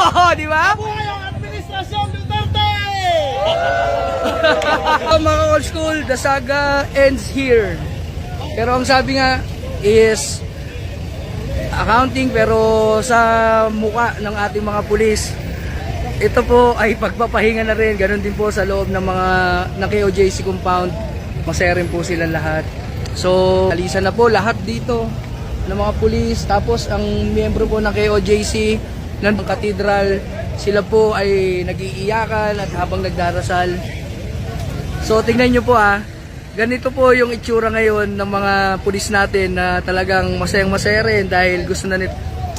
Oh, di ba? Buhay ang Administrasyon Duterte! Mga old school, the saga ends here. Pero ang sabi nga is accounting pero sa muka ng ating mga pulis. Ito po ay pagpapahinga na rin. Ganon din po sa loob ng mga ng KOJC compound. Masaya rin po silang lahat. So, alisan na po lahat dito ng mga pulis. Tapos ang miyembro po ng KOJC ng katedral, sila po ay nag-iiyakan at habang nagdarasal. So, tingnan nyo po ganito po yung itsura ngayon ng mga pulis natin na talagang masayang-masaya rin dahil gusto na nito.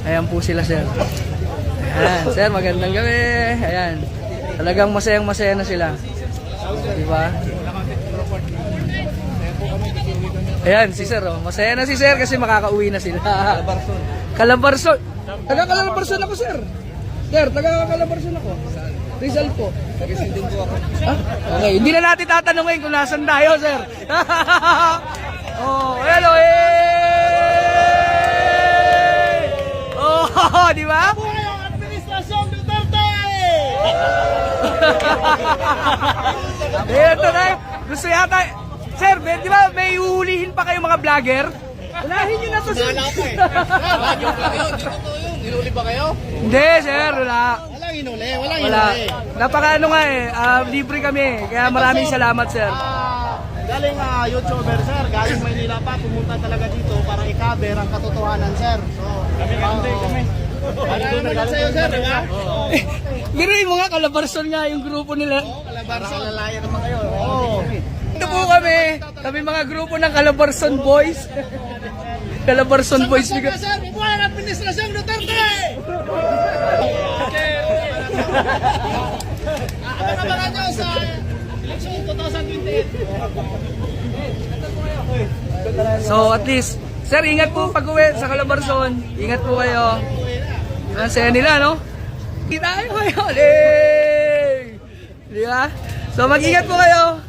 Ayan po sila, sir. Ayan, sir, magandang gabi. Ayan, talagang masayang-masaya na sila. Diba? Ayan, si sir, masaya na si sir kasi makakauwi na sila. Calabarzon. Taga-Calabarzon ako, sir. Sir, taga-Calabarzon ako. Rizal po. Taga-sindin po ako. Okay, hindi na natin tatanungin kung nasan tayo, sir. Oh, hello, Oh, di ba? Buhay ang Administrasyon Duterte! Ito na. Gusto yata. Sir, di ba may uhulihin pa kayo mga vlogger? Unahin nyo na to, sir. Hinuli ba kayo? Hindi, sir. Wala. Walang hinuli, walang Wala. hinuli. Napaka libre kami. Kaya maraming salamat, sir. Galing YouTuber, sir. Galing Maynila pa. Pumunta talaga dito para i-cover ang katotohanan, sir. So, kami. Ano naman sa'yo, sir, di ba? Biruin mo nga, Calabarzon nga yung grupo nila. Calabarzon. Lalaya naman kayo. Oo. Ito po kami mga grupo ng Calabarzon Boys. Calabarzon Boys. Sir, buhay ang Administrasyon Duterte! Abangan nyo sa eleksyon 2028. So at least, sir, ingat po pag uwi sa Calabarzon. Ingat po kayo. Ang saya nila, no? Kita kayo ngayon. Hey! Di ba? So mag-ingat po kayo.